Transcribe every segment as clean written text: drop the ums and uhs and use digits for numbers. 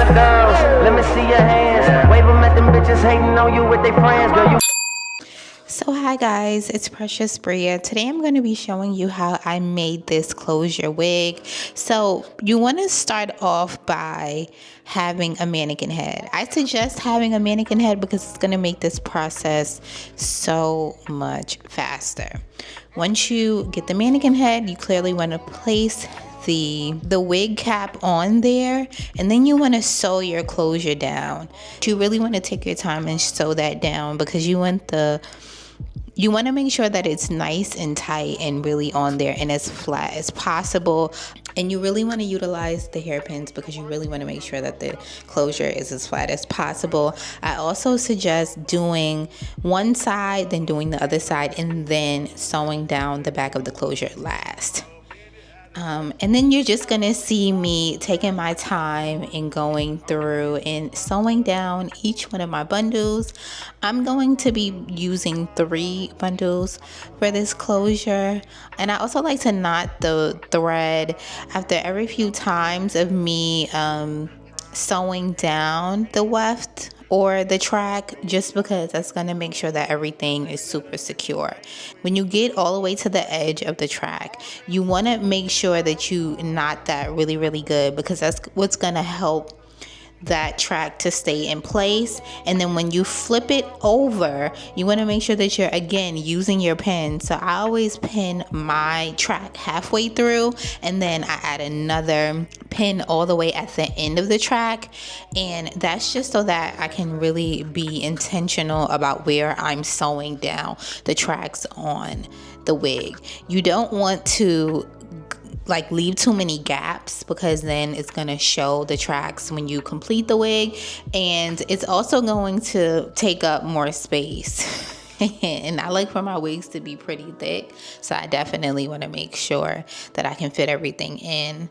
the girls, let me see your hands. Wave them at them bitches hating on you with their friends, girl. You. So hi guys, it's Precious Bria. Today I'm going to be showing you how I made this closure wig. So you want to start off by having a mannequin head. I suggest having a mannequin head because it's going to make this process so much faster. Once you get the mannequin head, you clearly want to place the wig cap on there, and then you want to sew your closure down. You really want to take your time and sew that down because you want to make sure that it's nice and tight and really on there and as flat as possible. And you really want to utilize the hairpins because you really want to make sure that the closure is as flat as possible. I also suggest doing one side, then doing the other side, and then sewing down the back of the closure last. And then you're just gonna see me taking my time and going through and sewing down each one of my bundles. I'm going to be using 3 bundles for this closure, and I also like to knot the thread after every few times of me sewing down the weft or the track, just because that's going to make sure that everything is super secure. When you get all the way to the edge of the track, you want to make sure that you knot that really good, because that's what's going to help that track to stay in place. And then when you flip it over, you want to make sure that you're again using your pin. So I always pin my track halfway through, and then I add another pin all the way at the end of the track, and that's just so that I can really be intentional about where I'm sewing down the tracks on the wig. You don't want to leave too many gaps, because then it's going to show the tracks when you complete the wig, and it's also going to take up more space. And I like for my wigs to be pretty thick, so I definitely want to make sure that I can fit everything in.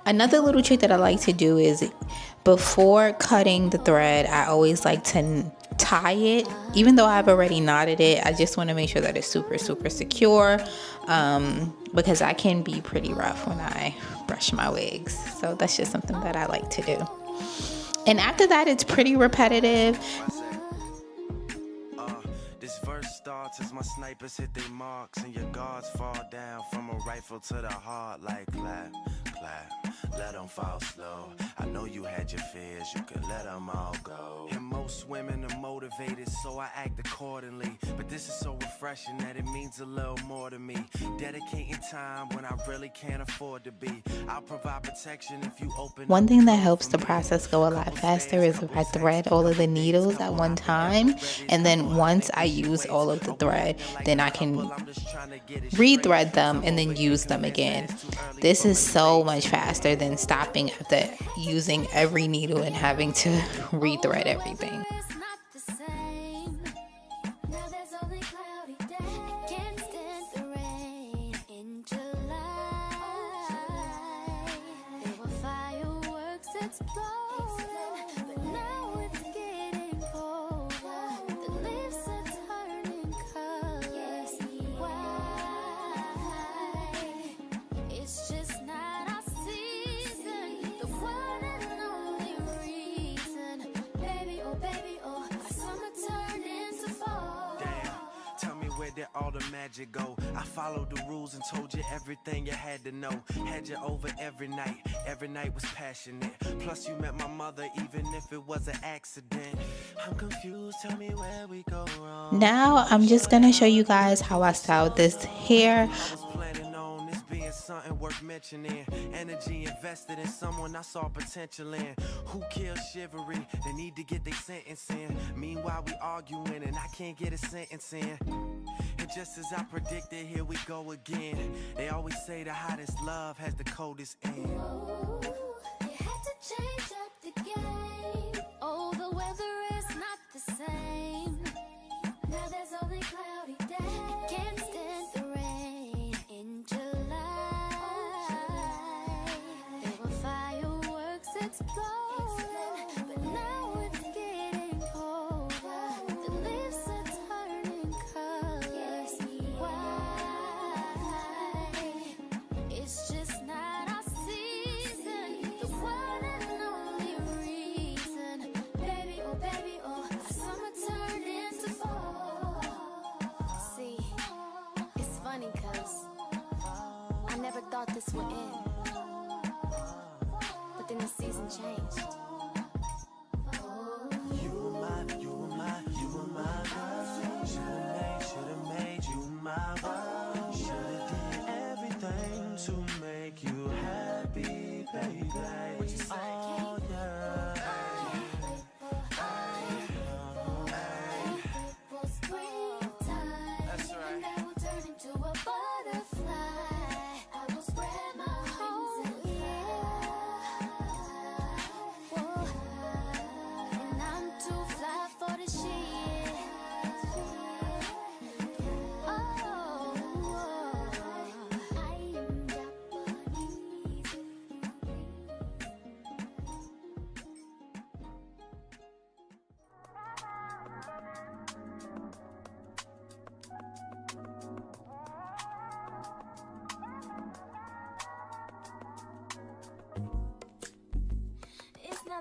Another little trick that I like to do is before cutting the thread, I always like to tie it. Even though I've already knotted it, I just want to make sure that it's super secure, because I can be pretty rough when I brush my wigs. So that's just something that I like to do. And after that, it's pretty repetitive. This verse starts as my snipers hit their marks and your guards fall down from a rifle to the heart like clap, clap, let them fall slow. I know you had your fears, you could let them all go. And most women are motivated, so I act accordingly. But this is so refreshing that it means a little more to me. Dedicating time when I really can't afford to be. I'll provide protection if you open. One thing that helps the process go a lot faster is if I thread all of the needles at one time, and then once I use all of the thread, then I can rethread them and then use them again. This is so much faster than stopping after using every needle and having to rethread everything. Where did all the magic go? I followed the rules and told you everything you had to know. Had you over every night was passionate. Plus you met my mother even if it was an accident. I'm confused, tell me where we go wrong. Now I'm just gonna show you guys how I styled this hair. Something worth mentioning. Energy invested in someone I saw potential in. Who killed chivalry? They need to get their sentence in. Meanwhile we arguing and I can't get a sentence in. And just as I predicted, here we go again. They always say the hottest love has the coldest end. Ooh, you had to change up the game. Oh, the weather is not the same. Now there's only cloudy days. I can't stand the rain in July. There were fireworks exploding,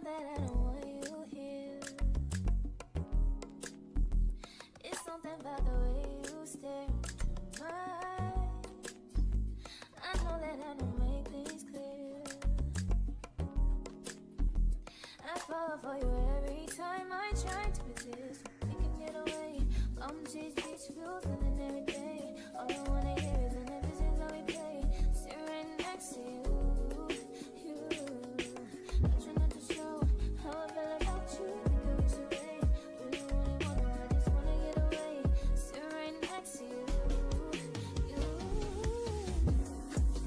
that I don't want you here. It's something about the way you stare into my eyes. I know that I don't make things clear. I fall for you every time I try to resist. We can get away. Chase beach views and every day. All I wanna hear is an episode that we play. Sit right next to you. I try not to show how I feel about you. Think I wish away. Really wanna, I just wanna get away. Sit right next to you.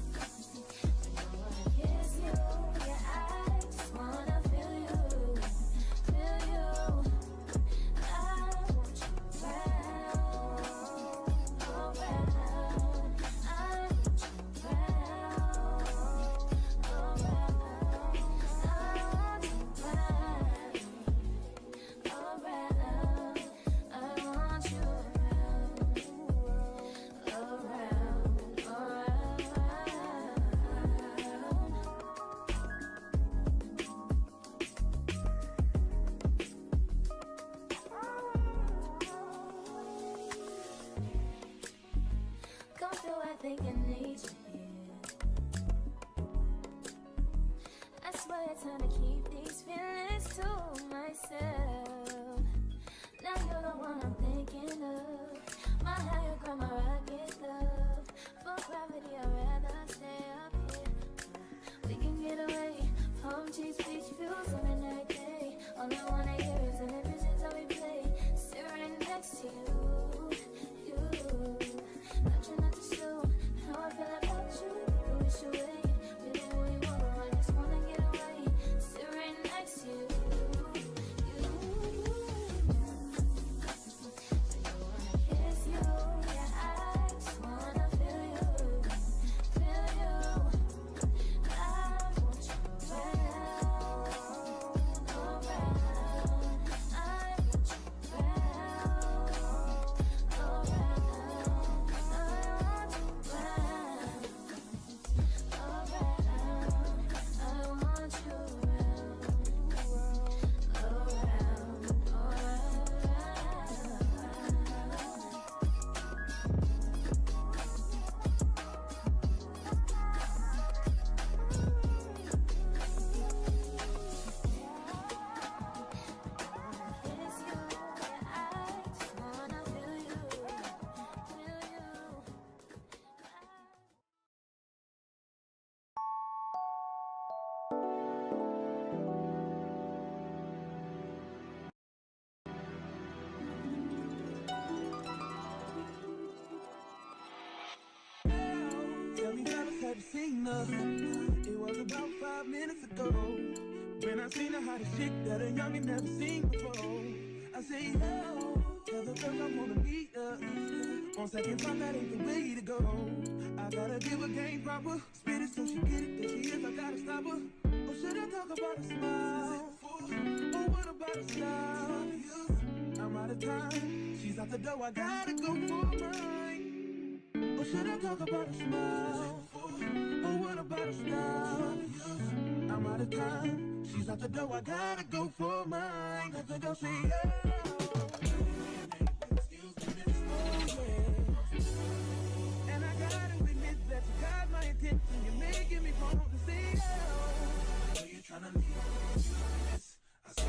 I wanna kiss you. Yeah, I just wanna feel you. Feel you. I want you around, around. I want you around, around. I want you around, around. I want you around, come through, I think I need you here. I swear it's time to keep these feelings to myself. Now you're the one I'm thinking of. My higher ground, my rocket love. For gravity, I'd rather stay up here. We can get away. Palm trees, beach views, every night, day. All I wanna hear is the visions that we play. Sit right next to you. I try not to show how I feel about you. You wish away. Really want, I just wanna get away. Sit right next to you. I wanna kiss you. Yeah, I just wanna feel you. Feel you. I want you around, around. I want you around, around. I want you around, around. I want you around, kiss you. Yeah, I just wanna feel you, feel you. Tell me, fellas, have you seen her? It was about 5 minutes ago when I seen the hottest chick that a youngin' never seen before. I say, yo, tell the girls I wanna meet her. On second thought, that ain't the way to go. I gotta give her game proper, spit it so she get it. There she is, I gotta stop her. Or should I talk about a smile? Or what about a style? I'm out of time, she's out the door, I gotta go for mine. Or should I talk about a smile? Or what about a style? I'm out of time, she's out the door, I gotta go for mine. Let the girl say, yeah. And I gotta admit that you got my attention, you're making me want to say, oh. I know you're trying to leave this. I saw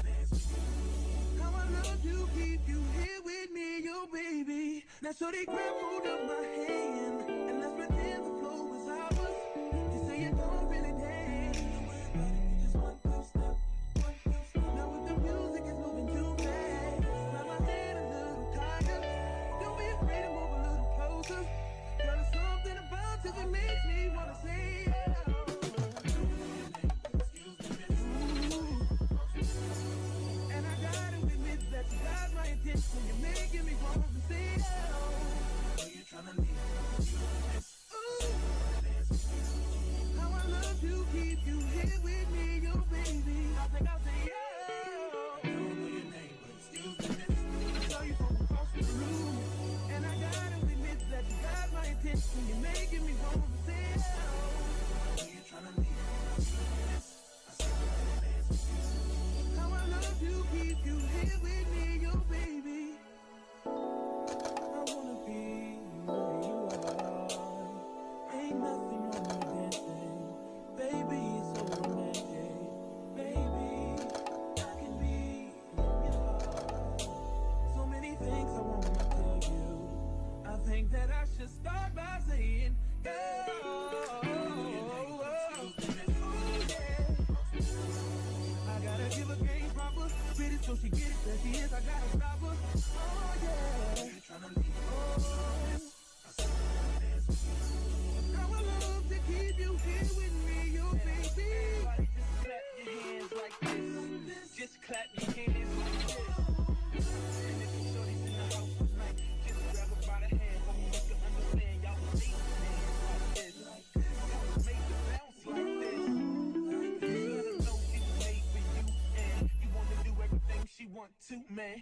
the dance with you. How I love you, keep you here with me, yo baby. Now so they grab hold of my hand and let's pretend the flow is ours. You say you don't really dance, don't worry about it, you just one good step, one good step. Now with the music is moving too fast, now my head a little tired. Don't be afraid to move a little closer. Girl, there's something about you that makes me wanna say yeah. And I gotta admit that you got my attention, you're making me want to say oh. Are you trying to leave this? How I love you, keep you here with me, yo baby. I think I'll say yeah. I don't know your name, but excuse me. I saw you from across the room, and I gotta admit that you got my attention, you're making me want to say oh. Are you trying to leave this? I saw you dance with you. just start by saying, girl. I gotta give her game proper. Spit it so she get it. There she is, I gotta stop her. Oh yeah. Tryna leave. Oh. I would love to keep you here with me, you baby. Just clap your hands like this. Just clap your hands like this. And if you shorty's in the house tonight, just grab her by the hand. Hope you can understand. Y'all will leave hands like this. Y'all make it bounce like this. You gotta know it's made for you, and you wanna do everything she want to, man.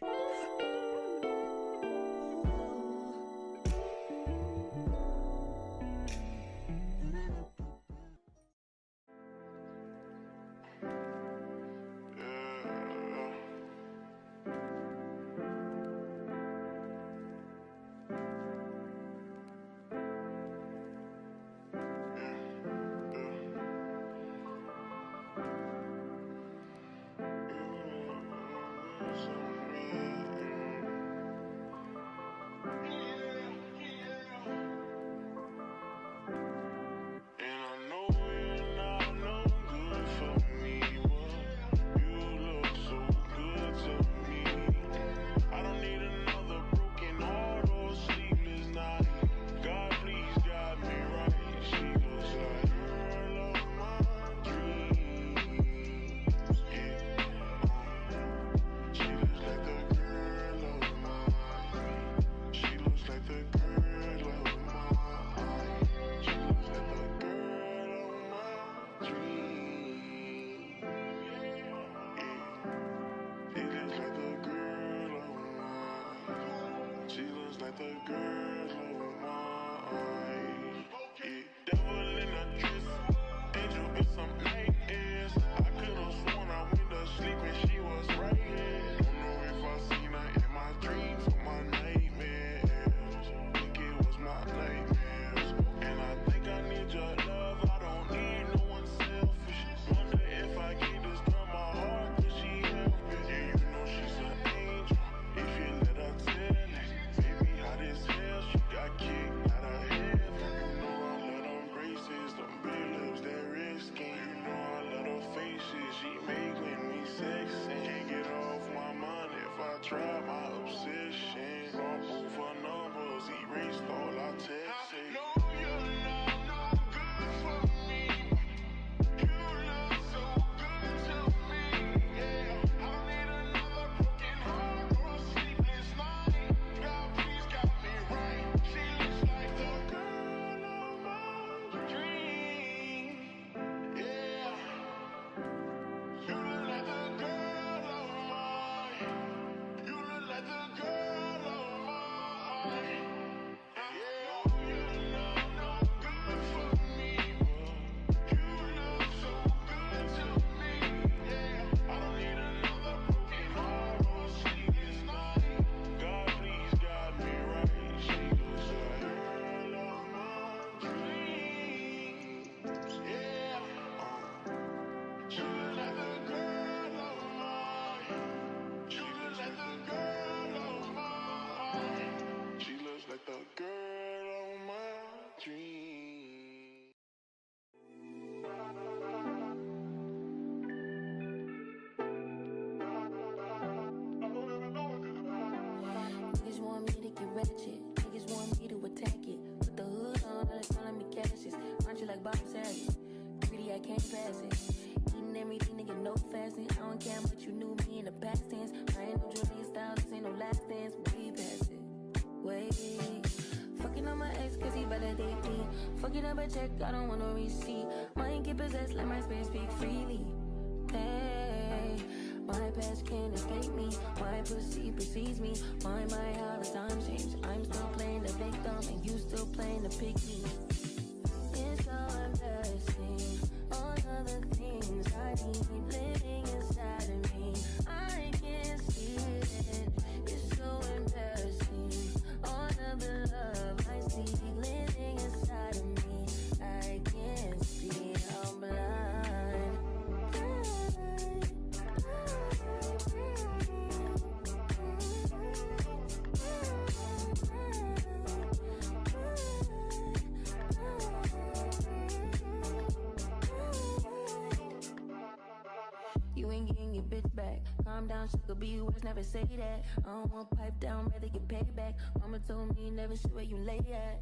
ain't getting your bitch back. Calm down, sugar, be worse, never say that. I don't want pipe down, rather get paid back. Mama told me never see where you lay at.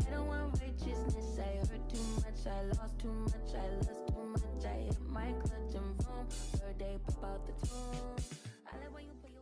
I don't want righteousness, I hurt too much, I lost too much, I lost too much. I hit my clutch and vroom, third day pop out the tomb. I like when you put